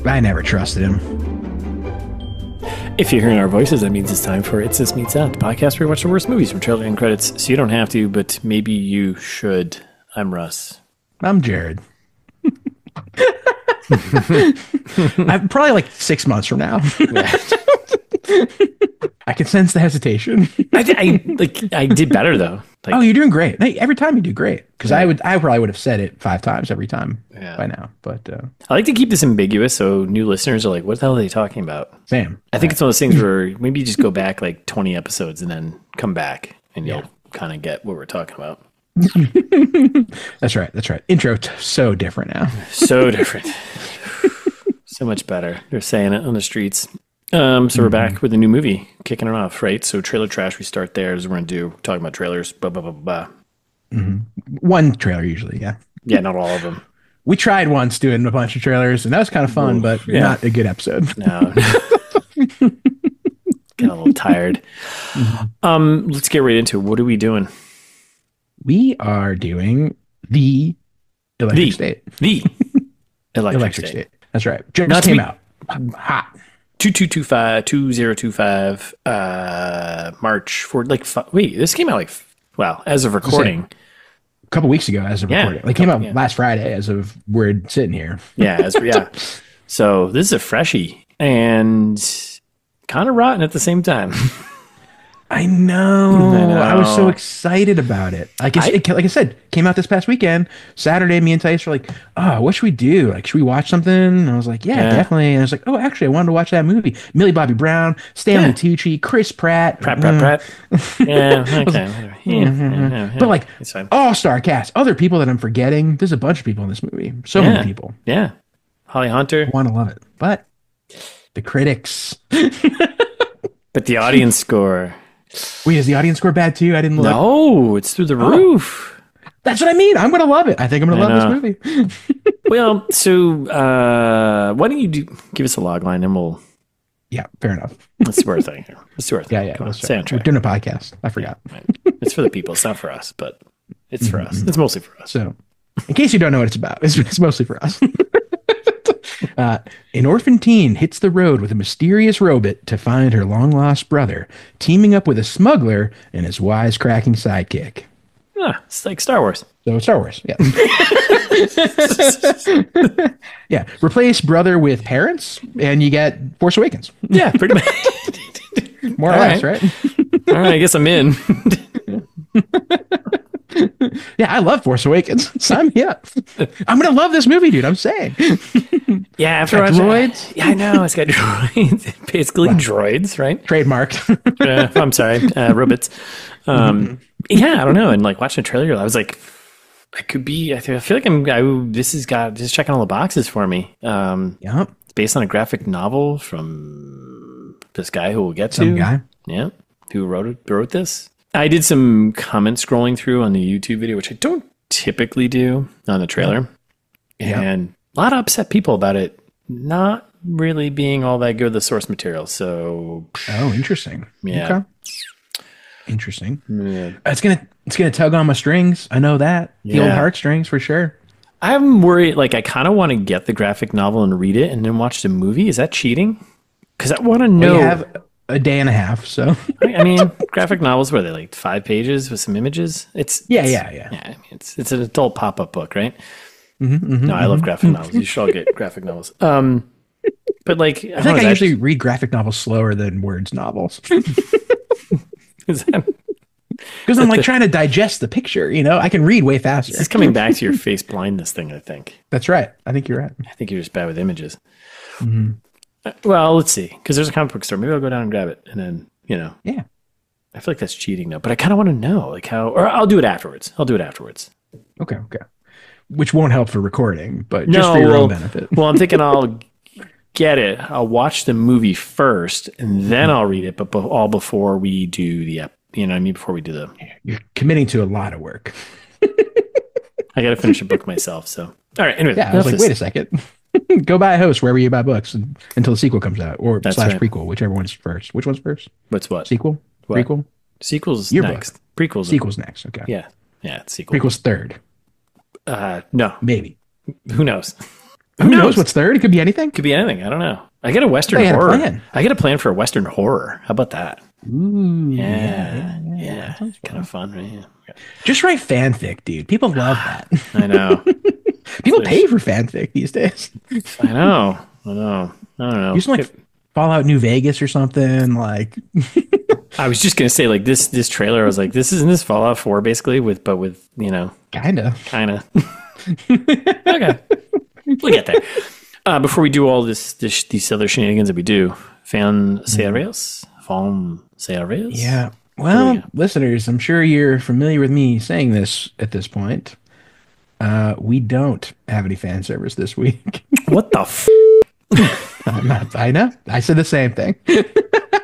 I never trusted him. If you're hearing our voices, that means it's time for It's This Meets That, the podcast where we watch the worst movies from trailer and credits. So you don't have to, but maybe you should. I'm Russ. I'm Jared. I'm probably like 6 months from now. Yeah. I can sense the hesitation. I did better though. Like, oh, you're doing great. Hey, every time you do great. Because I probably would have said it 5 times every time by now. But I like to keep this ambiguous so new listeners are like, what the hell are they talking about? Same. I think it's one of those things where maybe you just go back like 20 episodes and then come back and you'll kind of get what we're talking about. That's right. Intro so different now. So different. So much better. They're saying it on the streets. So we're back with a new movie, kicking it off, right? So trailer trash, we start there as we're going to do, talking about trailers, blah, blah, blah, blah. One trailer usually, yeah. Yeah, not all of them. We tried once doing a bunch of trailers, and that was kind of fun, but not a good episode. No. Get a little tired. Let's get right into it. What are we doing? We are doing the Electric State. The Electric State. That's right. Just came out. Hot. 2025 March for wait, this came out as of recording a couple weeks ago as of recording. Like came out last Friday as of we're sitting here. So this is a freshie and kind of rotten at the same time. I know. I was so excited about it. Like I said, came out this past weekend. Saturday, me and Tice were like, "Oh, what should we do? Like, should we watch something?" And I was like, "Yeah, definitely." And I was like, "Oh, actually, I wanted to watch that movie. Millie Bobby Brown, Stanley Tucci, Chris Pratt, Pratt." Yeah, okay. But like all-star cast, other people that I'm forgetting. There's a bunch of people in this movie. So many people. Yeah, Holly Hunter. I want to love it, but the critics. But the audience score. Wait, is the audience score bad too? I didn't look. No, it's through the roof. That's what I mean. I'm going to love it. I think I'm going to love this movie. Well, so why don't you give us a log line and we'll... Yeah, fair enough. Let's do our thing here. Yeah. Come on, stay on track. We're doing a podcast. I forgot. Right. It's for the people. It's not for us, but it's for us. It's mostly for us. So in case you don't know what it's about, it's mostly for us. An orphan teen hits the road with a mysterious robot to find her long-lost brother, teaming up with a smuggler and his wisecracking sidekick. It's like Star Wars. So Star Wars, yeah. Yeah, replace brother with parents, and you get Force Awakens. Yeah, pretty much. More or less, right? All right, I guess I'm in. Yeah, I love Force Awakens. Sign me up. I'm gonna love this movie, dude. I'm saying. Yeah, after watching droids. Yeah, I know. It's got droids. Basically droids, right? Trademarked. I'm sorry, robots. Yeah, I don't know. And like watching a trailer, I was like, I feel like this is checking all the boxes for me. Yeah. It's based on a graphic novel from this guy who we'll get to. Some guy. Yeah. Who wrote this. I did some comment scrolling through on the YouTube video, which I don't typically do on the trailer. Yeah. And a lot of upset people about it not really being all that good, the source material. So. Oh, interesting. Yeah. Okay. Interesting. Yeah. It's gonna tug on my strings. I know that. The old heartstrings for sure. I'm worried. Like, I kind of want to get the graphic novel and read it and then watch the movie. Is that cheating? Because I want to know. We have a day and a half, so. I mean, graphic novels, were they like 5 pages with some images? Yeah. I mean, it's an adult pop-up book, right? I love graphic novels. You should all get graphic novels. But like, I think I usually read graphic novels slower than words novels. Because I'm like trying to digest the picture, I can read way faster. This is coming back to your face blindness thing, I think. That's right. I think you're right. I think you're just bad with images. Well, let's see. Because there's a comic book store. Maybe I'll go down and grab it. And then, Yeah. I feel like that's cheating, though. But I kind of want to know, like, how... Or I'll do it afterwards. Okay. Which won't help for recording, but just for your own benefit. Well, I'm thinking I'll get it. I'll watch the movie first, and then I'll read it, but all before we do the... before we do the... You're committing to a lot of work. I got to finish a book myself, so... All right, anyway. Yeah, I was like, wait a second. Go buy a host wherever you buy books until the sequel comes out, or / prequel, whichever one's first. Which one's first? What's what? Sequel? What? Prequel? Sequel's Yearbook. next. Prequel's Sequel's next, okay. Yeah, it's sequel. Prequel's third. No. Maybe. Who knows? Who knows what's third? It could be anything. Could be anything. I don't know. I get a Western horror. I get a plan for a Western horror. How about that? Ooh, yeah. Kind of fun, right? Yeah. Just write fanfic, dude. People love that. I know. People pay for fanfic these days. I know. I don't know. You just like Fallout New Vegas or something. Like, I was just gonna say, like this trailer. I was like, isn't this Fallout 4 basically with kinda. Okay, we'll get there. Before we do all these other shenanigans that we do, fan service. Yeah. Well, listeners, I'm sure you're familiar with me saying this at this point. We don't have any fan service this week. What the f? I know. I said the same thing.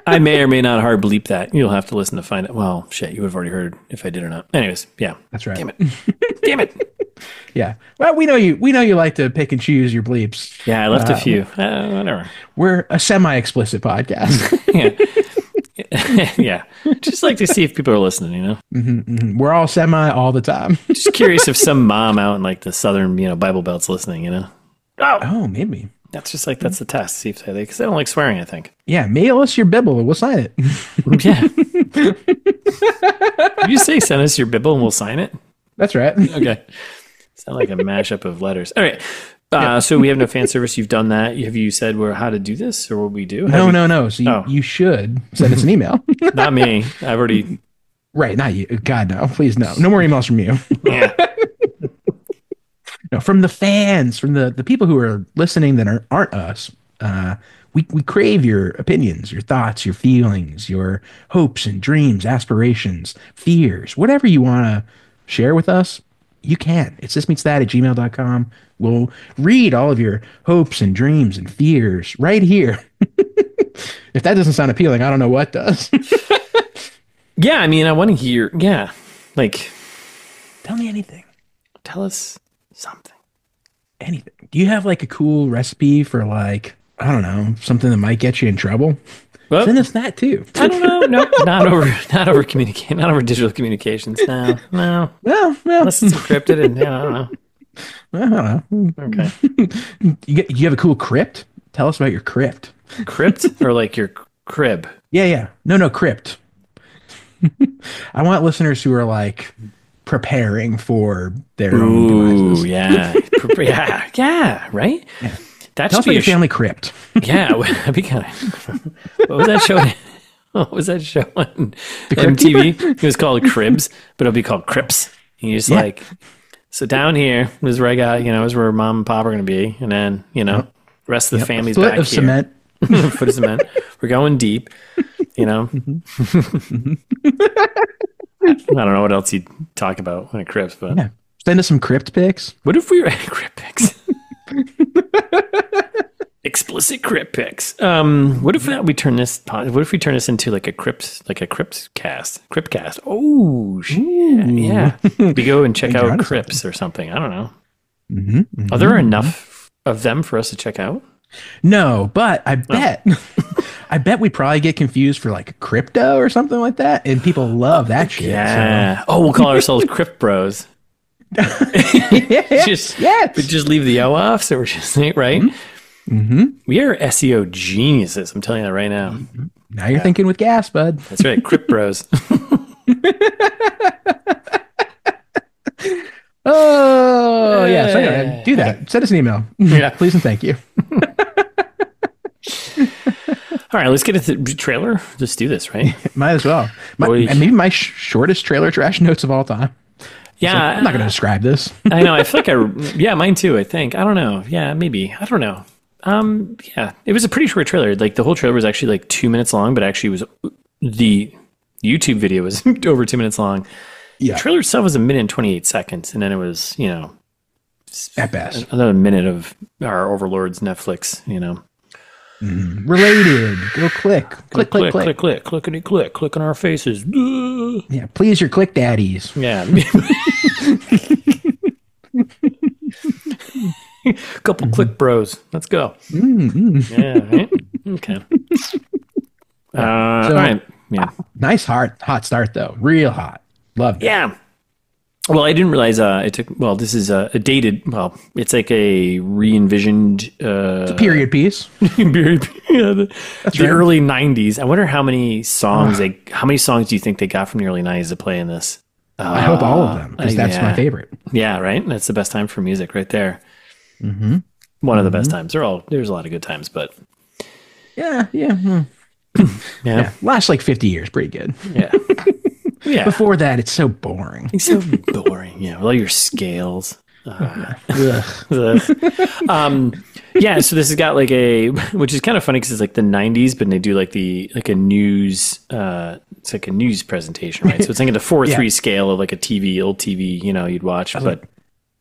I may or may not hard bleep that. You'll have to listen to find it. Well, shit, you would have already heard if I did or not. Anyways, yeah. That's right. Damn it. Yeah. Well, we know you like to pick and choose your bleeps. Yeah, I left a few. Whatever. We're a semi-explicit podcast. Yeah. Just like to see if people are listening, you know? Mm-hmm. We're all semi all the time. Just curious if some mom out in like the southern, Bible Belt's listening, you know? Oh, maybe. That's just like, that's the test. See if because they don't like swearing, I think. Yeah, mail us your Bible and we'll sign it. Yeah. You say send us your Bible and we'll sign it? That's right. Okay. Sound like a mashup of letters. All right. So we have no fan service. You've done that. Have you said how to do this or what we do? No. So you should send us an email. Not me. I've already. Right. Not you. God, no. Please, no. No more emails from you. Yeah. No, from the fans, from the people who are listening that aren't us. We crave your opinions, your thoughts, your feelings, your hopes and dreams, aspirations, fears, whatever you want to share with us. You can. It's thismeetsthat@gmail.com. We'll read all of your hopes and dreams and fears right here. If that doesn't sound appealing, I don't know what does. Yeah, I mean, I want to hear. Yeah, like, tell me anything. Tell us something. Anything. Do you have like a cool recipe for like, I don't know, something that might get you in trouble? Well, send us that too. I don't know. No, not over digital communications. No. Well, unless it's encrypted and I don't know. I don't know. Okay. You have a cool crypt? Tell us about your crypt. Crypt or like your crib? Yeah. No, crypt. I want listeners who are like preparing for their own devices. Yeah, right? Yeah. Tell us about your family crypt. Yeah, that'd be kind of. What was that show? What was that show on MTV? It was called Cribs, but it'll be called Crips. And you're just like, so down here is where I got, is where mom and pop are going to be, and then the rest of the family's back here. Cement. Foot of cement. We're going deep. I don't know what else you'd talk about when it Crips, but send us some crypt pics. What if we were crypt pics? Explicit crypt pics. What if we turn this? What if we turn this into like a crypt cast? Oh shit! Yeah, we go and check out crypts or something. I don't know. Mm-hmm. Are there enough of them for us to check out? No, but I bet we probably get confused for like crypto or something like that, and people love that shit. Yeah. So. Oh, we'll call ourselves Crypt Bros. Just leave the O off, so we're just right. Mm-hmm. We are SEO geniuses. I'm telling you that right now. Mm-hmm. Now you're thinking with gas, bud. That's right, Crypt Bros. Oh yeah, so anyway, do that. Send us an email. Yeah, please and thank you. All right, let's get into the trailer. Let's do this, right? Might as well. Maybe my shortest trailer trash notes of all time. Yeah, so I'm not going to describe this. I know. I feel like mine too. I think. I don't know. Yeah, maybe. I don't know. Yeah, it was a pretty short trailer. Like the whole trailer was actually like 2 minutes long, but actually was the YouTube video was over 2 minutes long. Yeah. The trailer itself was 1 minute and 28 seconds, and then it was at best another minute of our overlords Netflix. Related. Go click clickety click on our faces. Yeah, please your click daddies. Yeah. Couple click bros. Let's go. Mm-hmm. Yeah. Right? Okay. All right. Yeah. Nice hot start though. Real hot. Love it. Yeah. Well, I didn't realize it took. Well, this is a dated. Well, it's like a re-envisioned. It's a period piece. Period. Yeah, the early '90s. I wonder how many songs How many songs do you think they got from the early '90s to play in this? I hope all of them, because that's my favorite. Yeah, right. That's the best time for music, right there. Mm-hmm. One of the best times. There's a lot of good times, but yeah. Last like 50 years, pretty good. Yeah. Yeah. Before that, it's so boring. It's so boring. Yeah, with all your scales. Yeah, so this has got like which is kind of funny because it's like the 90s, but they do like a news, it's like a news presentation, right? So it's like a 4:3 scale of like a old TV, you'd watch, but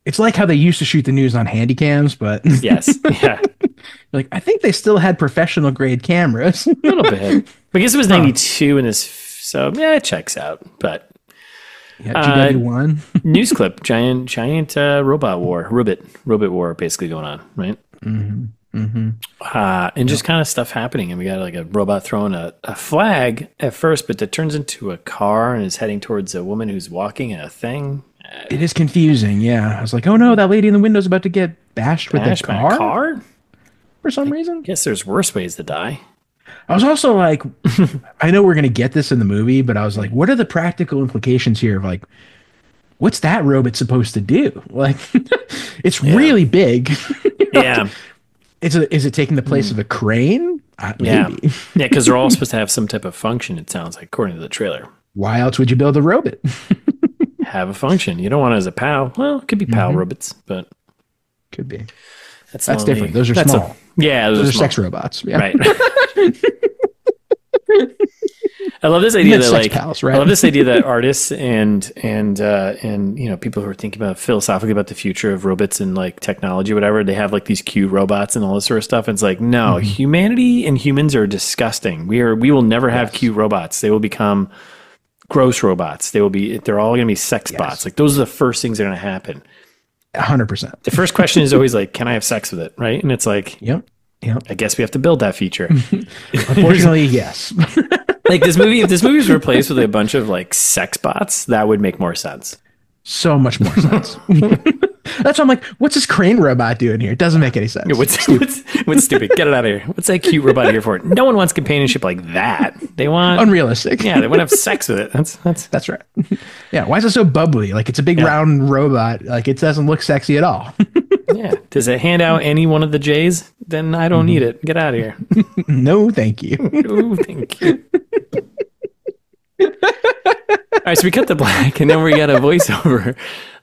it's like how they used to shoot the news on handy cams, but yes, yeah. Like, I think they still had professional grade cameras. A little bit. I guess it was 92 in this. So yeah, it checks out. But GW1 news clip, giant robot war basically going on, right? Mm-hmm. Mm-hmm. And just kind of stuff happening, and we got like a robot throwing a flag at first, but that turns into a car and is heading towards a woman who's walking in a thing. It is confusing. Yeah, I was like, oh no, that lady in the window's about to get bashed with a car for some reason. I guess there's worse ways to die. I was also like, I know we're going to get this in the movie, but I was like, what are the practical implications here of like, what's that robot supposed to do? Like, it's really big. Yeah. Is it taking the place of a crane? Maybe. Yeah, because they're all supposed to have some type of function, it sounds like, according to the trailer. Why else would you build a robot? Have a function. You don't want it as a POW. Well, it could be POW robots, but... Could be. That's different. Those are small. Those are sex robots. Yeah. Right. I love this idea that like pals, right? I love this idea that artists and people who are thinking about philosophically about the future of robots and like technology or whatever, they have like these cute robots and all this sort of stuff. And it's like, no, humanity and humans are disgusting. We will never have cute robots. They will become gross robots. They're all going to be sex bots. Like those are the first things that are going to happen. 100%. The first question is always like, can I have sex with it? Right. And it's like, yep. I guess we have to build that feature. Unfortunately, yes. Like if this movie was replaced with a bunch of like sex bots, that would make more sense. So much more sense. That's why I'm like, what's this crane robot doing here? It doesn't make any sense. What's stupid? Get it out of here. What's that cute robot here for? No one wants companionship like that. They want unrealistic. Yeah, they want to have sex with it. That's right. Yeah, why is it so bubbly? Like it's a big round robot. Like it doesn't look sexy at all. Yeah. Does it hand out any one of the J's? Then I don't need it. Get out of here. No, thank you. No, thank you. All right, so we cut the black, and then we got a voiceover.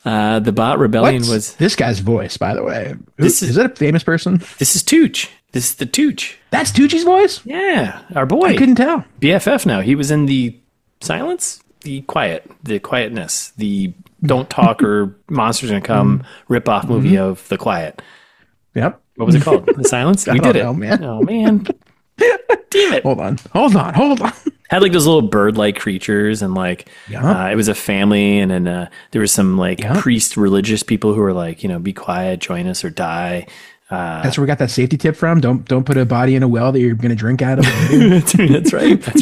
The bot rebellion was this guy's voice, by the way. Is that a famous person? This is Tooch. This is the Tooch. That's Tucci's voice? Yeah, our boy. I couldn't tell. BFF now. He was in the silence, the quietness, the don't talk or monsters gonna come rip off movie of The Quiet. Yep. What was it called? The Silence? We did it. Oh man. Damn it. Hold on. Had like those little bird-like creatures, and like it was a family, and then there was some like priest religious people who were like, be quiet, join us or die. That's where we got that safety tip from. Don't put a body in a well that you're going to drink out of. That's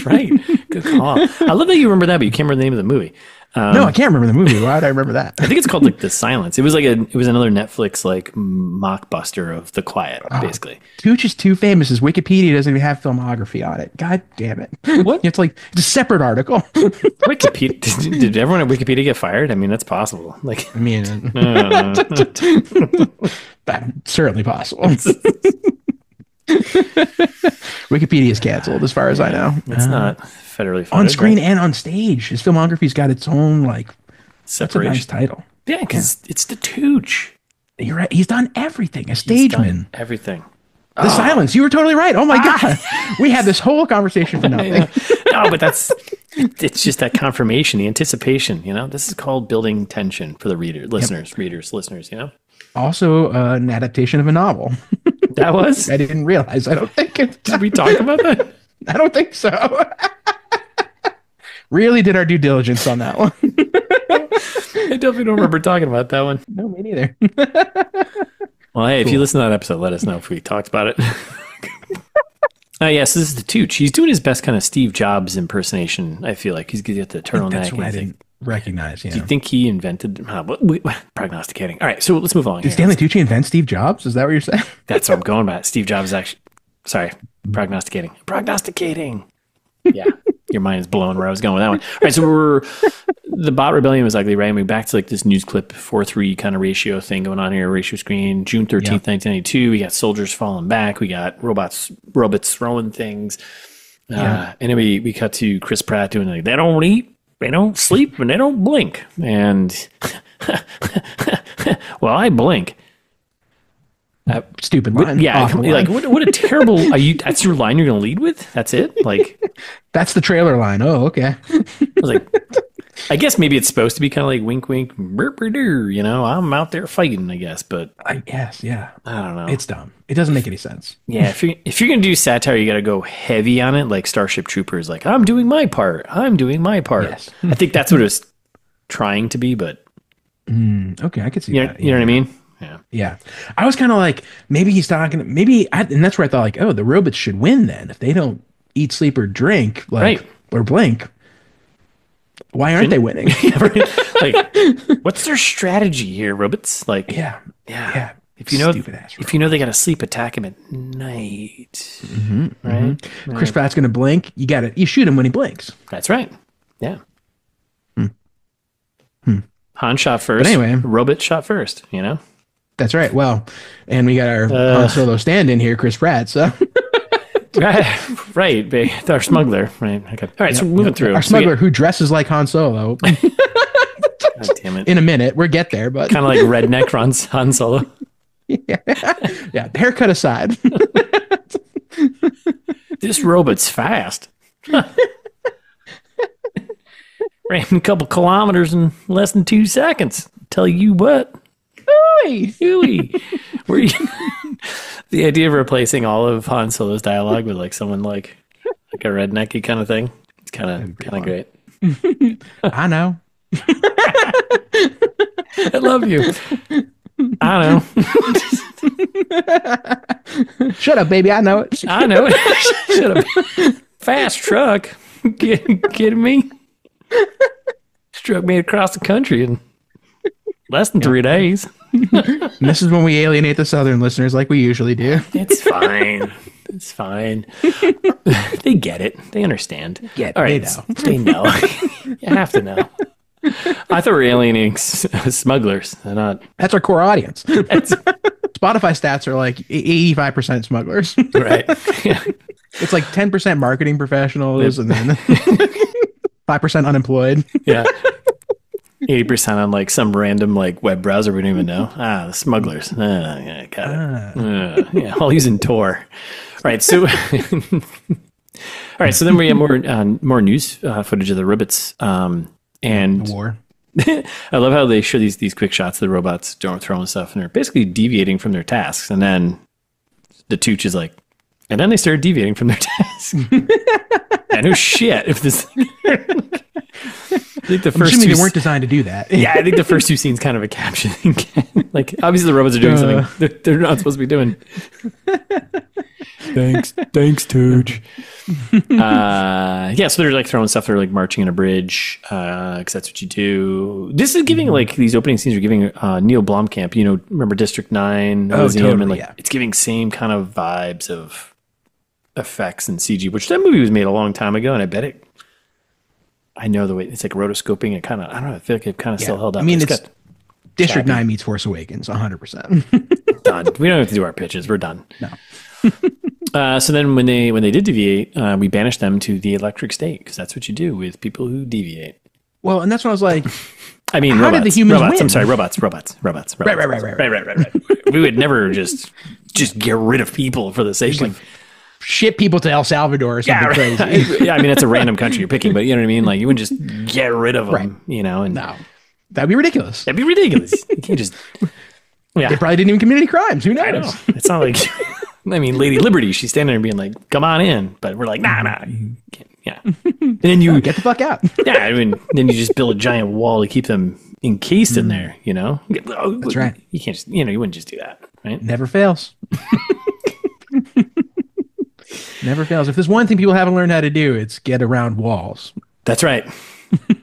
right. Good call. I love that you remember that, but you can't remember the name of the movie. No, I can't remember the movie. Why would I remember that? I think it's called like The Silence. It was another Netflix like mockbuster of The Quiet, basically. Tooch is too famous. His Wikipedia doesn't even have filmography on it. God damn it! What? It's a separate article. Wikipedia? Did everyone at Wikipedia get fired? I mean, that's possible. Like, I mean, that's certainly possible. Wikipedia is canceled, as far as I know. It's not federally funded. On screen and on stage. His filmography's got its own separation. That's a nice title. Yeah, because it's the Tooch. You're right. He's done everything. A stageman. Everything. The Silence. You were totally right. Oh my God. We had this whole conversation for nothing. No, but it's just that confirmation, the anticipation, This is called building tension for the listeners, Also, an adaptation of a novel. That was? I didn't realize. I don't think it. Did we talk about that? I don't think so. Really did our due diligence on that one. I definitely don't remember talking about that one. No, me neither. Well, hey, if you listen to that episode, let us know if we talked about it. Yes, this is the Tooch. He's doing his best kind of Steve Jobs impersonation. I feel like he's got the turtleneck. recognize. Do you think he invented prognosticating? All right, so let's move on. Did Stanley Tucci invent Steve Jobs? Is that what you're saying? That's what I'm going about. Steve Jobs actually. Sorry, prognosticating. Yeah, your mind is blown where I was going with that one. All right, so the bot rebellion was ugly, right? And we're back to like this news clip 4:3 kind of ratio thing going on here. Ratio screen, June 13th, 1992. We got soldiers falling back. We got robots throwing things. And then we cut to Chris Pratt doing like, they don't eat, they don't sleep, and they don't blink. And well, I blink. Stupid line. Yeah, like what a terrible. That's your line you're going to lead with? That's it? Like that's the trailer line. Oh, okay. I was like, I guess maybe it's supposed to be kind of like wink, wink, you know. I'm out there fighting, I guess, but I guess, yeah. I don't know. It's dumb. It doesn't make any sense. Yeah, if you're gonna do satire, you got to go heavy on it, like Starship Troopers. Like I'm doing my part. Yes. I think that's what it was trying to be, but okay, I could see that. You know what I mean? Yeah. I was kind of like, maybe he's talking, and that's where I thought like, oh, the robots should win then if they don't eat, sleep, or drink, like or blink. Why aren't they winning? Like, what's their strategy here, robots? Like, yeah. If you know they got to sleep, attack him at night, right? Chris Pratt's gonna blink. You shoot him when he blinks. That's right. Yeah. Han shot first. But anyway, robot shot first. You know. That's right. Well, and we got our Han Solo stand-in here, Chris Pratt. So. Right, our smuggler. Right. Okay. All right. So moving through our smuggler who dresses like Han Solo. God damn it! In a minute, we'll get there, but kind of like redneck runs Han Solo. Yeah. Haircut aside, this robot's fast. Ran a couple kilometers in less than 2 seconds. Tell you what. Hooey. The idea of replacing all of Han Solo's dialogue with like someone like a rednecky kind of thing. It's kind of great. I know. I love you. I know. Shut up, baby. I know it. I know it. Shut up. Fast truck. Kidding me? Struck me across the country in less than 3 days. This is when we alienate the Southern listeners like we usually do. It's fine. It's fine. They get it. They understand. All right, they know. You have to know. I thought we were alienating smugglers. They're not. That's our core audience. Spotify stats are like 85% smugglers. Right. Yeah. It's like 10% marketing professionals and then 5% unemployed. Yeah. 80% on like some random like web browser we don't even know. The smugglers. Yeah, got it. Yeah, all using Tor. All right, so then we have more news footage of the robots. And war. I love how they show these quick shots of the robots throwing stuff, and they're basically deviating from their tasks. And then the Tucci is like, and then they started deviating from their tasks. And no shit, if this. I think the first they weren't designed to do that. Yeah, I think the first two scenes kind of a captioning. Like, obviously the robots are doing something they're not supposed to be doing. Thanks, Tooch. So they're like throwing stuff. They're like marching in a bridge because that's what you do. This is giving like these opening scenes are giving Neil Blomkamp. You know, remember District 9? Totally, and like it's giving same kind of vibes of effects and CG. Which that movie was made a long time ago, and I bet it. I know the way it's like rotoscoping. It kind of, I don't know. I feel like it kind of still held up. I mean, it's District 9 meets Force Awakens, 100%. Done. We don't have to do our pitches. We're done. No. So then when they did deviate, we banished them to the electric state because that's what you do with people who deviate. Well, and that's when I was like, I mean, how did the humans win? I'm sorry, robots. Right. We would never just get rid of people for the sake of ship people to El Salvador or something crazy. Yeah, I mean, it's a random country you're picking, but you know what I mean? Like, you wouldn't just get rid of them, you know? And no, that'd be ridiculous. You can't just... Yeah. They probably didn't even commit any crimes. Who knows? I know. It's not like... I mean, Lady Liberty, she's standing there being like, come on in. But we're like, nah. You can't. Yeah. And then you... get the fuck out. Yeah, I mean, then you just build a giant wall to keep them encased in there, you know? That's right. You can't just... You know, you wouldn't just do that, right? Never fails. Never fails. If there's one thing people haven't learned how to do, it's get around walls. That's right.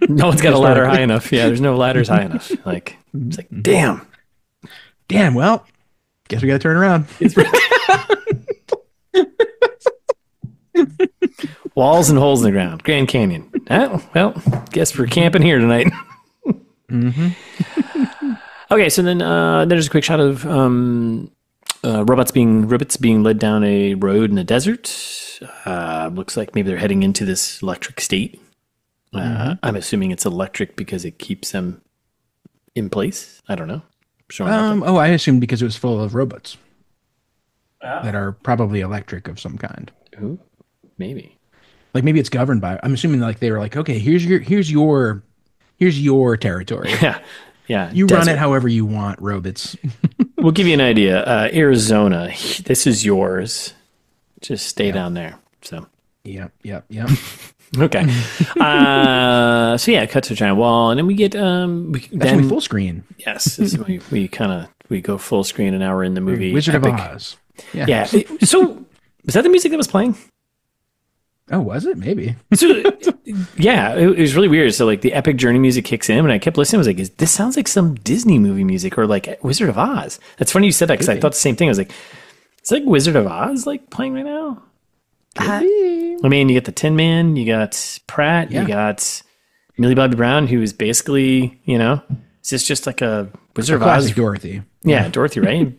No one's got a ladder high enough. Yeah, there's no ladders high enough. Like, it's like, damn. Well, guess we got to turn around. Walls and holes in the ground. Grand Canyon. Well, guess we're camping here tonight. Okay, so then there's a quick shot of robots being led down a road in the desert. Looks like maybe they're heading into this electric state. I'm assuming it's electric because it keeps them in place. I don't know. I assumed because it was full of robots that are probably electric of some kind. Ooh, maybe. Like maybe it's governed by. I'm assuming like they were like, okay, here's your territory. Yeah. You run it however you want, robots. We'll give you an idea. Arizona, this is yours. Just stay down there. So. Yep. Okay. So yeah, it cuts to a giant wall, and then we get then full screen. Yes, this is when we go full screen, and now we're in the movie Wizard of Oz. Yeah. So was that the music that was playing? Oh, was it? Maybe. So, yeah, it was really weird. So like the epic journey music kicks in, and I kept listening. I was like, this sounds like some Disney movie music or like Wizard of Oz. That's funny you said that because I thought the same thing. I was like, it's like Wizard of Oz like playing right now. I mean, you got the Tin Man, you got Pratt, you got Millie Bobby Brown, who is basically, is this just like a Wizard of Oz? Dorothy. Yeah, Dorothy, right?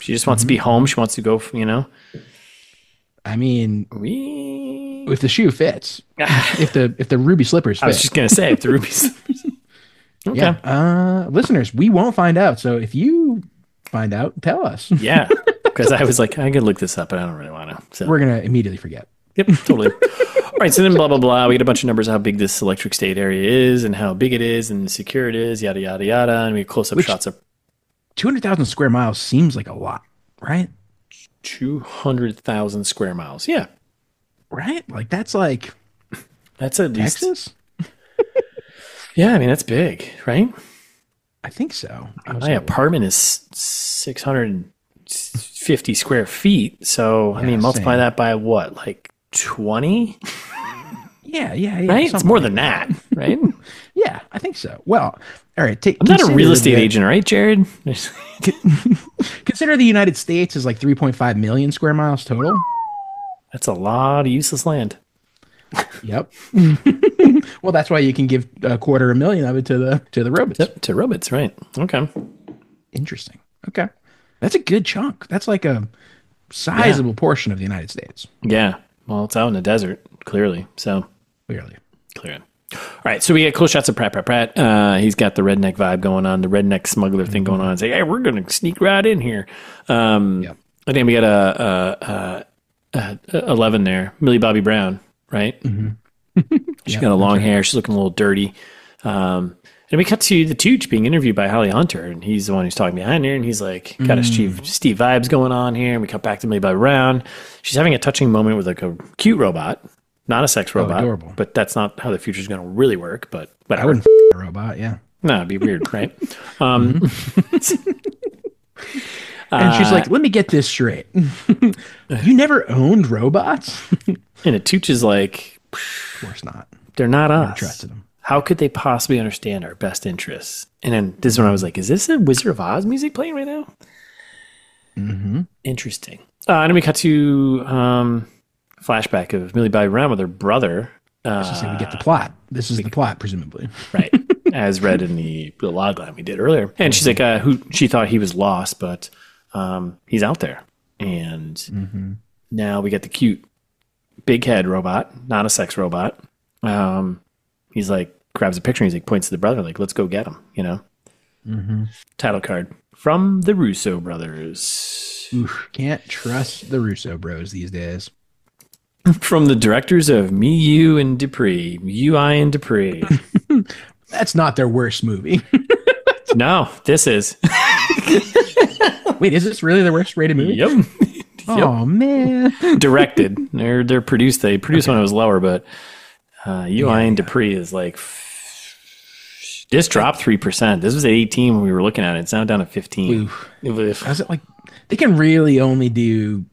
She just wants to be home. She wants to go, I mean, if the shoe fits, if the ruby slippers fit. I was just going to say, if the ruby slippers. Okay. Yeah. Listeners, we won't find out. So if you find out, tell us. Yeah. Because I was like, I could look this up, but I don't really want to. So. We're going to immediately forget. Yep, totally. All right, so then blah, blah, blah. We get a bunch of numbers how big this electric state area is and how big it is and secure it is, yada, yada, yada. And we get close-up shots of... 200,000 square miles seems like a lot, right? 200,000 square miles, yeah. Right? Like, that's like... That's at least... Texas? Yeah, I mean, that's big, right? I think so. My apartment is 650 square feet. So, I mean, multiply that by what? Like 20? Yeah. Right? It's more than that, right? Yeah, I think so. Well, all right. I'm not a real estate agent, right, Jared? Consider the United States is like 3.5 million square miles total. That's a lot of useless land. Yep. Well, that's why you can give $250,000 of it to the robots. Yep, to robots, right? Okay. Interesting. Okay, that's a good chunk. That's like a sizable portion of the United States. Yeah. Well, it's out in the desert, clearly. So clearly. All right, so we get close shots of Pratt. He's got the redneck vibe going on, the redneck smuggler thing going on. It's like, hey, we're going to sneak right in here. And then we got a 11 there, Millie Bobby Brown, right? She's got a long hair. She's looking a little dirty. And we cut to the Tudyk being interviewed by Holly Hunter, and he's the one who's talking behind her, and he's like, got a Steve vibes going on here. And we cut back to Millie Bobby Brown. She's having a touching moment with like a cute robot. Not a sex robot, adorable. But that's not how the future's going to really work. But whatever. I wouldn't a robot, yeah. No, it'd be weird, right? And she's like, let me get this straight. You never owned robots? And Tucci is like, of course not. They're not us. Never trusted them. How could they possibly understand our best interests? And then this is when I was like, is this a Wizard of Oz music playing right now? Interesting. And then we cut to flashback of Millie Bobby Brown with her brother. We get the plot. This is the plot, presumably. Right. As read in the log line we did earlier. And she's like, she thought he was lost, but he's out there. And now we get the cute big head robot, not a sex robot. He's like, grabs a picture and he's like, points to the brother, like, let's go get him, Title card from the Russo brothers. Oof, can't trust the Russo bros these days. From the directors of Me, You, and Dupree. You, I, and Dupree. That's not their worst movie. No, this is. Wait, is this really the worst rated movie? Yep. Oh, man. Directed. They're produced. They produced when it was lower, but You, I, and Dupree is like. This dropped 3%. This was at 18 when we were looking at it. It's now down to 15. Is it like they can really only do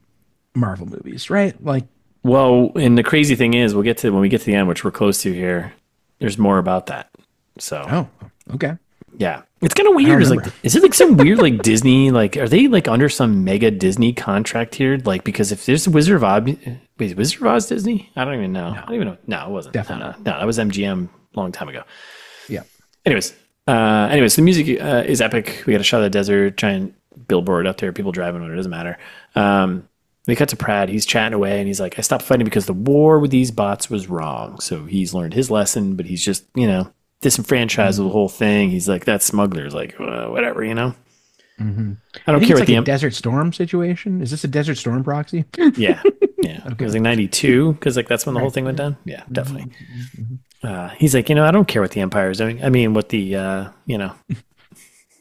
Marvel movies, right? Like. Well, and the crazy thing is, when we get to the end, which we're close to here, there's more about that. So. Oh, okay. Yeah, it's kind of weird. Is it like some weird like Disney? Like, are they like under some mega Disney contract here? Like, because if there's Wizard of Oz, wait, Wizard of Oz Disney? I don't even know. No. I don't even know. No, it wasn't. Definitely. No, that was MGM a long time ago. Yeah. Anyways, the music is epic. We got a shot of the desert, giant billboard out there, people driving on it. Doesn't matter. We cut to Pratt. He's chatting away, and he's like, "I stopped fighting because the war with these bots was wrong." So he's learned his lesson, but he's just disenfranchised with the whole thing. He's like, that smuggler's like, whatever, Mm-hmm. I don't care what the Desert Storm situation. Is this a Desert Storm proxy? Yeah. Okay. It was like 92 because like that's when the whole thing went down. Yeah, definitely. Mm-hmm. He's like, I don't care what the Empire is doing. I mean, what the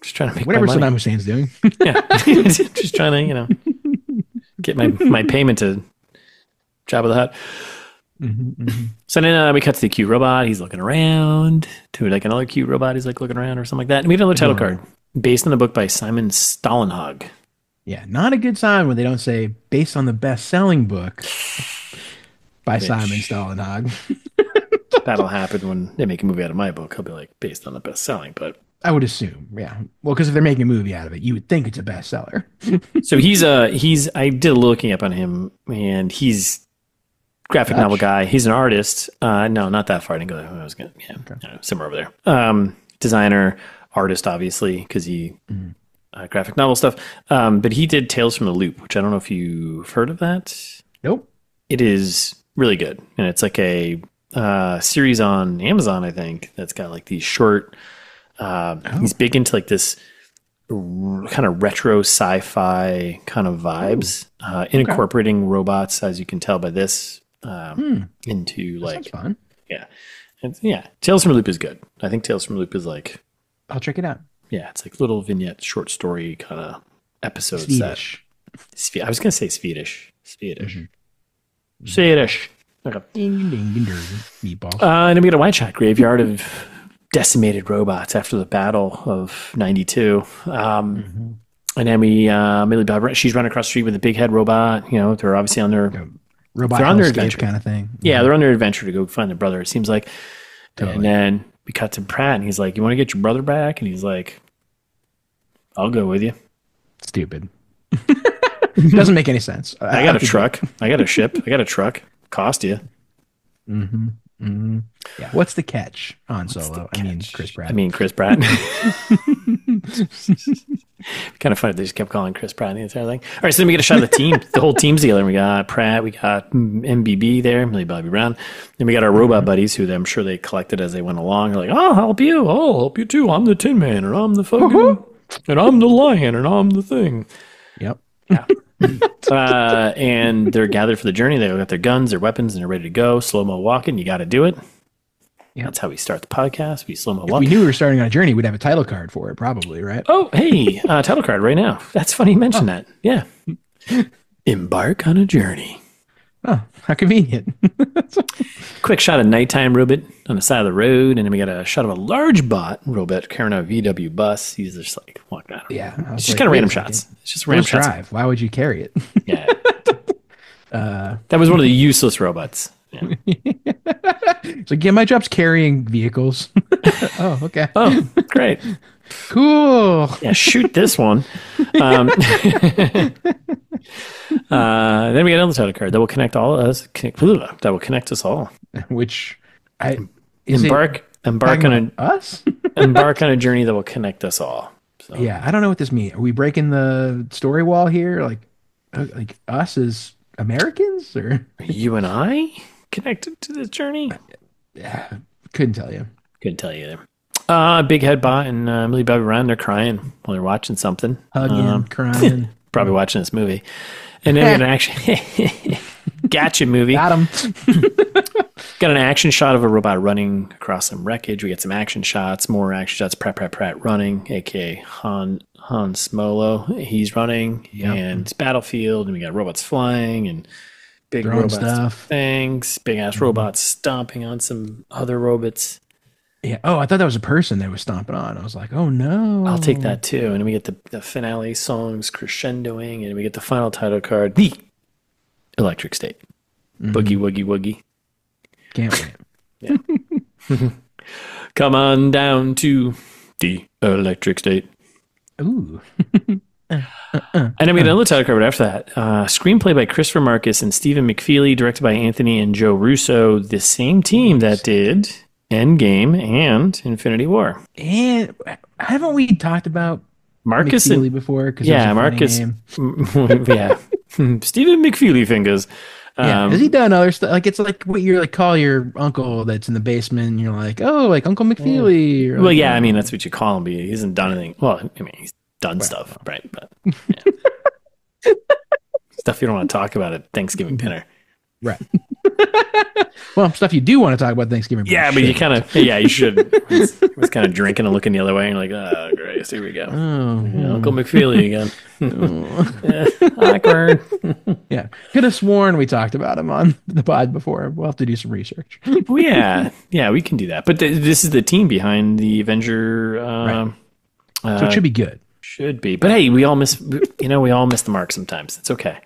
just trying to make whatever Saddam Hussein's doing. Yeah, just trying to get my payment to Jabba the Hutt. Mm-hmm, mm-hmm. So then we cut to the cute robot. He's looking around to like another cute robot. He's like looking around or something like that. And we have another title card based on the book by Simon Stålenhag. Yeah, not a good sign when they don't say based on the best-selling book by Simon Stålenhag. That'll happen when they make a movie out of my book. He'll be like based on the best-selling, but I would assume, yeah. Well, because if they're making a movie out of it, you would think it's a bestseller. So he's I did a looking up on him, and he's graphic novel guy. He's an artist. No, not that far. I didn't go there. I was going somewhere over there. Designer, artist, obviously, because he graphic novel stuff. But he did Tales from the Loop, which I don't know if you've heard of that. Nope. It is really good, and it's like a series on Amazon, I think, that's got like these short. He's big into like this kind of retro sci-fi kind of vibes, incorporating robots, as you can tell by this. Into like fun. Yeah, Tales from a Loop is good. I think Tales from a Loop is like, I'll check it out. Yeah, it's like little vignette, short story kind of episodes. Swedish. I was gonna say Swedish. Mm-hmm. Swedish. Okay. Meatballs. And then we got a White Shot graveyard of decimated robots after the battle of 92. And then we Millie Bobby Brown, she's running across the street with a big head robot. They're obviously on their robot on their adventure kind of thing. Yeah, they're on their adventure to go find their brother, it seems like. Totally. And then we cut to Pratt, and he's like, "You want to get your brother back?" And he's like, "I'll go with you." Stupid. Doesn't make any sense. I got a truck. I got a ship. I got a truck. Cost you. Mm-hmm. Mm-hmm. Yeah. What's the catch on Solo? Chris Pratt. Chris Pratt. Kind of funny they just kept calling Chris Pratt the entire thing. All right, so then we get a shot of the team. The whole team's together. We got Pratt. We got MBB there, Millie Bobby Brown. Then we got our robot buddies, who I'm sure they collected as they went along. They're like, "I'll help you. I'll help you too. I'm the Tin Man, and I'm the fucking, and I'm the lion, and I'm the thing." Yep. Yeah. And they're gathered for the journey. They got their guns, their weapons, and they're ready to go. Slow-mo walking. You got to do it. Yeah. That's how we start the podcast. We slow-mo walk. If we knew we were starting on a journey, we'd have a title card for it, probably, right? Oh, hey, title card right now. That's funny you mention that. Yeah. Embark on a journey. Oh, how convenient. Quick shot of nighttime robot on the side of the road, and then we got a shot of a large bot robot carrying a VW bus. He's just like walking out. Yeah. It's just kind of random shots. It's just random shots. Drive. Why would you carry it? Yeah. That was one of the useless robots. Yeah. So, yeah, my job's carrying vehicles. Oh, okay. Oh, great. Cool. Yeah, shoot this one. Then we got another title card that will connect all of us. That will connect us all. Which embark on us. Embark on a journey that will connect us all. So. Yeah, I don't know what this means. Are we breaking the story wall here? Like us as Americans, or you and I connected to this journey? Yeah, couldn't tell you. Couldn't tell you either. Big Head Bot and Millie Bobby Brown, they're crying while they're watching something. Hugging, crying. Probably watching this movie. And then we got an action gotcha movie. Got him. Got an action shot of a robot running across some wreckage. We get some action shots, more action shots. Pratt running, aka Han Smolo. He's running, and it's battlefield, and we got robots flying and big robots stuff. Things, big ass robots stomping on some other robots. Yeah. Oh, I thought that was a person they was stomping on. I was like, oh no. I'll take that too. And then we get the finale songs crescendoing, and we get the final title card, The Electric State. Boogie Woogie Woogie. Can't wait. Yeah. Come on down to the electric state. Ooh. And I mean, another title covered after that. Screenplay by Christopher Marcus and Stephen McFeely, directed by Anthony and Joe Russo, the same team that did Endgame and Infinity War. And haven't we talked about Marcus McFeely and, before? Yeah, Marcus. Yeah. Stephen McFeely fingers. Yeah, has he done other stuff? Like, it's like what you like call your uncle that's in the basement, and you're like, oh, like Uncle McFeely. Well, like, yeah, I mean, that's what you call him, but he hasn't done anything. Well, I mean, he's done stuff, right? But yeah. Stuff you don't want to talk about at Thanksgiving dinner. Right. Well, stuff you do want to talk about Thanksgiving. Yeah, but you kind of, you should. He was kind of drinking and looking the other way, and you're like, oh, great, here we go. Uncle McFeely again. Awkward. Yeah, could have sworn we talked about him on the pod before. We'll have to do some research. Well, yeah, we can do that. But this is the team behind the Avenger. Right. So it should be good. Should be. But hey, we all miss the mark sometimes. It's okay.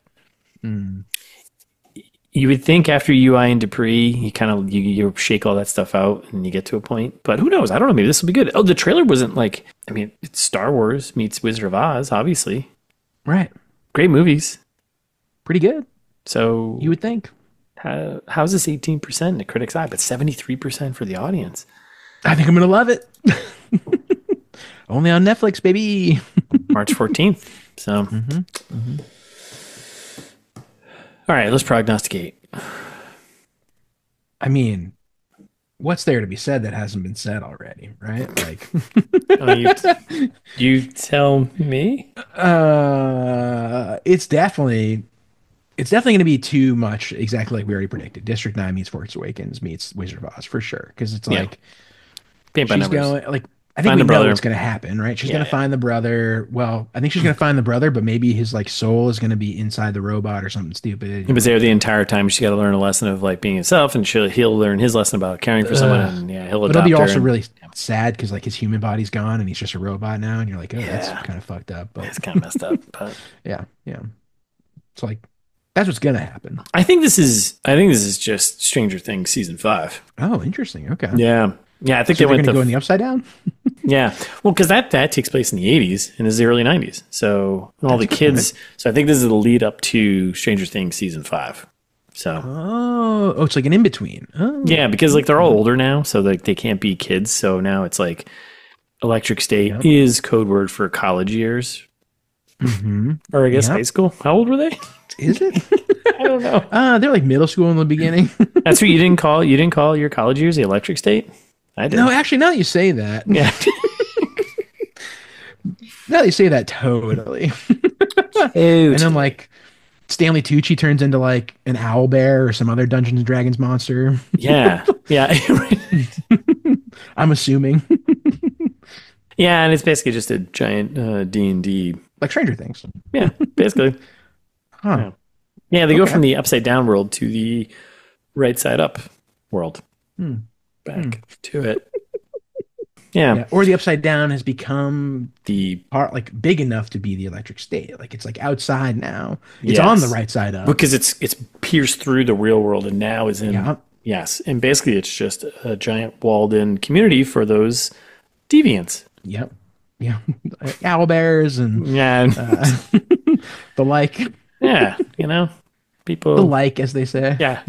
You would think after UI and Dupree, you kind of you shake all that stuff out and you get to a point. But who knows? I don't know. Maybe this will be good. Oh, the trailer wasn't like. I mean, it's Star Wars meets Wizard of Oz, obviously. Right. Great movies. Pretty good. So you would think. How's this 18% in the critics' eye, but 73% for the audience? I think I'm gonna love it. Only on Netflix, baby. March 14th. So. All right, let's prognosticate. I mean, what's there to be said that hasn't been said already, right? Like, you tell me. It's definitely going to be too much. Exactly like we already predicted. District 9 meets Force Awakens meets Wizard of Oz for sure. Because it's like paint by numbers. Going like. I think we know what's going to happen, right? She's going to find the brother. Well, I think she's going to find the brother, but maybe his like soul is going to be inside the robot or something stupid. He was there the entire time. She's got to learn a lesson of like being himself, and he'll learn his lesson about caring for someone. And he'll adopt her. It'll be also really sad because like his human body's gone and he's just a robot now, and you're like, oh, that's kind of fucked up. But it's kind of messed up. But yeah. It's like that's what's going to happen. I think this is just Stranger Things season 5. Oh, interesting. Okay. Yeah. Yeah, I think they went to go in the upside down. Yeah, well, because that takes place in the 80s and is the early 90s. So all the kids. Point. So I think this is the lead up to Stranger Things season 5. So it's like an in between. Oh. Yeah, because like they're all older now, so like they can't be kids. So now it's like Electric State is code word for college years, or I guess high school. How old were they? Is it? I don't know. They're like middle school in the beginning. That's what you didn't call your college years the Electric State. I did. No, actually, now that you say that. Yeah. Now that you say that, totally. And then like Stanley Tucci turns into like an owl bear or some other Dungeons and Dragons monster. Yeah. I'm assuming. Yeah, and it's basically just a giant D&D. Like Stranger Things. Yeah, basically. Huh. Yeah, they go from the upside down world to the right side up world. Back to it. Yeah. Or the upside down has become the part like big enough to be the Electric State. Like it's like outside now. It's on the right side up. Because it's pierced through the real world and now is in yes. And basically it's just a giant walled in community for those deviants. Yep. Yeah. Owl bears and the like. Yeah, people the like, as they say. Yeah.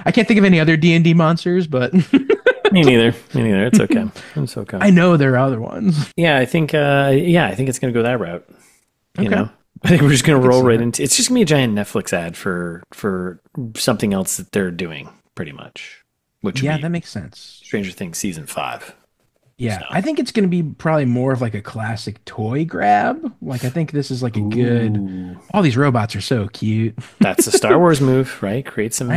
I can't think of any other D&D monsters, but me neither. It's okay. It's okay. I know there are other ones. Yeah, I think it's going to go that route. You know, I think we're just going to roll right into. It's just going to be a giant Netflix ad for something else that they're doing, pretty much. Which that makes sense. Stranger Things season 5. Yeah, so. I think it's going to be probably more of like a classic toy grab. Like I think this is like a good. All these robots are so cute. That's a Star Wars move, right? Create some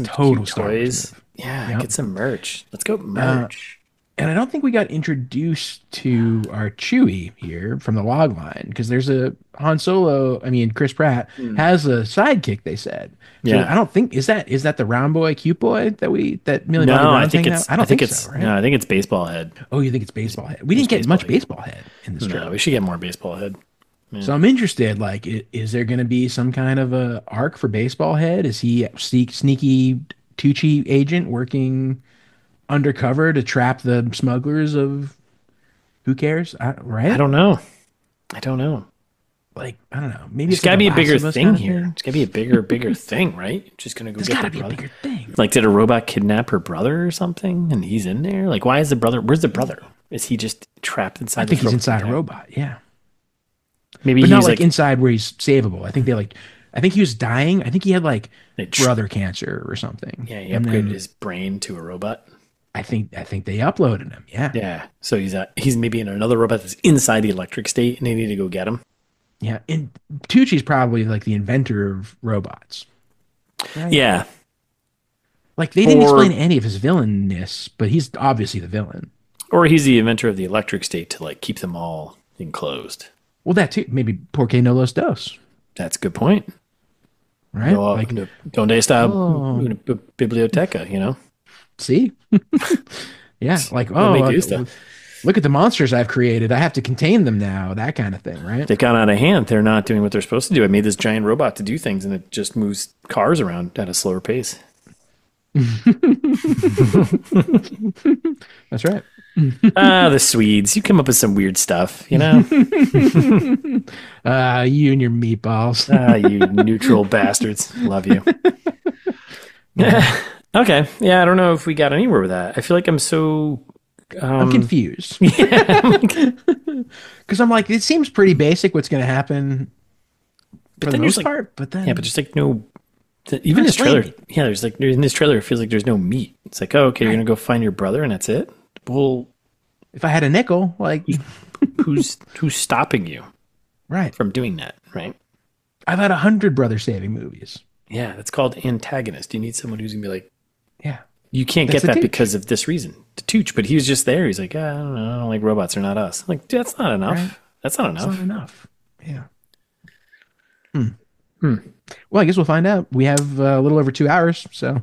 total cute toys. Yeah, get some merch. Let's go merch. And I don't think we got introduced to our Chewie here from the log line because there's a Han Solo. I mean, Chris Pratt has a sidekick. They said. So I don't think is that the round boy, cute boy that Millie Bobby Brown hanging out? I don't think it's so. Right? No, I think it's baseball head. Oh, you think it's baseball head? We didn't get much baseball head in this trailer. No, we should get more baseball head. Yeah. So I'm interested. Like, is there going to be some kind of a arc for baseball head? Is he a sneaky Tucci agent working undercover to trap the smugglers of who cares? Right? I don't know. Like, I don't know. Maybe it's got to be a bigger thing here. It's got to be a bigger thing, right? Just going to go get the brother. Bigger thing. Like, did a robot kidnap her brother or something? And he's in there? Like, why is the brother? Where's the brother? Is he just trapped inside? I think he's inside a robot. Yeah. Maybe but not like inside where he's savable. I think he was dying. I think he had like brother cancer or something. Yeah, he upgraded his brain to a robot. I think they uploaded him. Yeah. Yeah. So he's maybe in another robot that's inside the electric state, and they need to go get him. Yeah, and Tucci's probably like the inventor of robots. Right? Yeah. Like they didn't explain any of his villainness, but he's obviously the villain. Or he's the inventor of the electric state to like keep them all enclosed. Well, that too. Maybe porque no los dos. That's a good point. Right? No, like, donde está una biblioteca, you know? See? Yeah, like, look at the monsters I've created. I have to contain them now. That kind of thing, right? They got out of hand. They're not doing what they're supposed to do. I made this giant robot to do things, and it just moves cars around at a slower pace. That's right. The Swedes. You come up with some weird stuff, you know? You and your meatballs. You neutral bastards. Love you. Okay. Yeah, I don't know if we got anywhere with that. I feel like I'm so... I'm confused. Yeah. Because I'm like, it seems pretty basic what's going to happen for the most part. But then... Yeah, but just like no... Even this trailer... Yeah, there's like... In this trailer, it feels like there's no meat. It's like, oh, okay, you're going to go find your brother and that's it? Well... If I had a nickel, like... who's stopping you? Right. From doing that, right? I've had 100 brother-saving movies. Yeah, that's called antagonist. You need someone who's going to be like... Yeah. You can't get that because of this reason. The Tucci, but he was just there. He's like, I don't know. I don't like robots. They're not us. I'm like, dude, that's not enough. Right. That's not enough. That's not enough. Yeah. Well, I guess we'll find out. We have a little over 2 hours, so.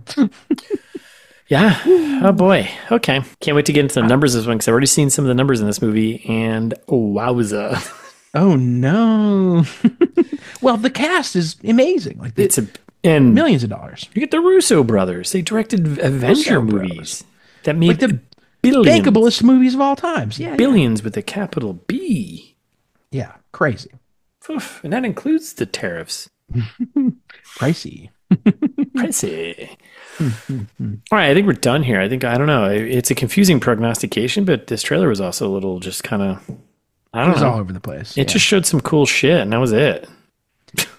Yeah. Oh, boy. Okay. Can't wait to get into the numbers this one because I've already seen some of the numbers in this movie, and wowza. Oh, no. Well, the cast is amazing. Like and millions of dollars. You get the Russo brothers. They directed Avenger movies that made like the billions. Bankablest movies of all times. Yeah, billions with a capital B. Yeah, crazy. Oof, and that includes the tariffs. Pricey. Pricey. All right, I think we're done here. I don't know. It's a confusing prognostication, but this trailer was also a little just kind of, I don't know. It was all over the place. It just showed some cool shit, and that was it.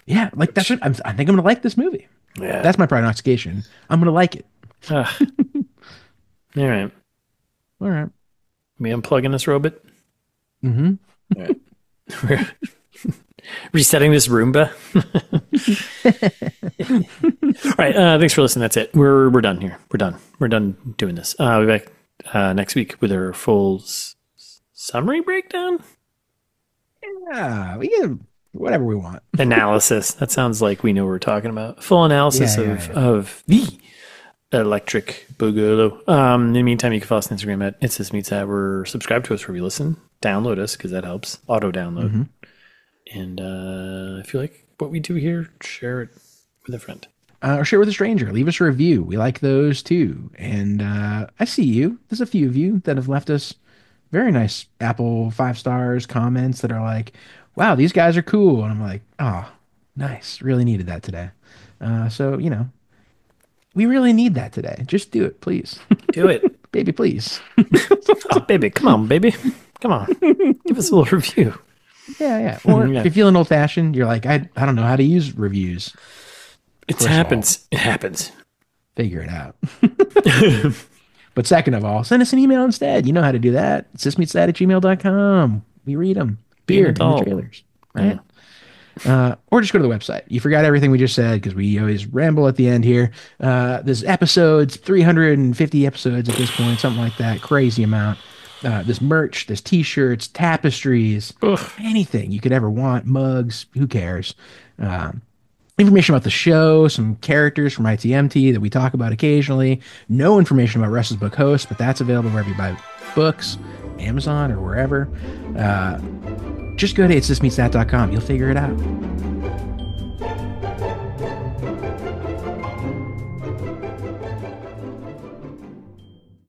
Yeah, like that's what I think I'm going to like this movie. Yeah. That's my prognostication. I'm going to like it. All right. All right. Me unplugging this robot? Mm-hmm. All right. We're resetting this Roomba. All right. Thanks for listening. That's it. We're done here. We're done doing this. We'll be back next week with our full summary breakdown. Yeah, we get whatever we want. Analysis. That sounds like we know what we're talking about. Full analysis of the Electric Boogaloo. In the meantime, you can follow us on Instagram at It's This Meets That. We're subscribed to us wherever you listen. Download us because that helps. Auto download. Mm-hmm. And if you like what we do here, share it with a friend. Or share with a stranger. Leave us a review. We like those too. And I see you. There's a few of you that have left us very nice Apple 5 stars comments that are like, wow, these guys are cool. And I'm like, oh, nice. Really needed that today. So, we really need that today. Just do it, please. Do it. Baby, please. Oh, baby. Come on, baby. Come on. Give us a little review. Yeah. Or if you're feeling old fashioned, you're like, I don't know how to use reviews. It happens. It happens. Figure it out. But second of all, send us an email instead. You know how to do that. sismeetsthat@gmail.com. We read them. Beer in the trailers. Right? Yeah. Or just go to the website. You forgot everything we just said because we always ramble at the end here. There's episodes, 350 episodes at this point, something like that. Crazy amount. There's merch, there's t-shirts, tapestries, anything you could ever want, mugs, who cares? Information about the show, some characters from ITMT that we talk about occasionally. No information about Russ's book host, but that's available wherever you buy books, Amazon or wherever. Just go to itsthismeetsthat.com. You'll figure it out.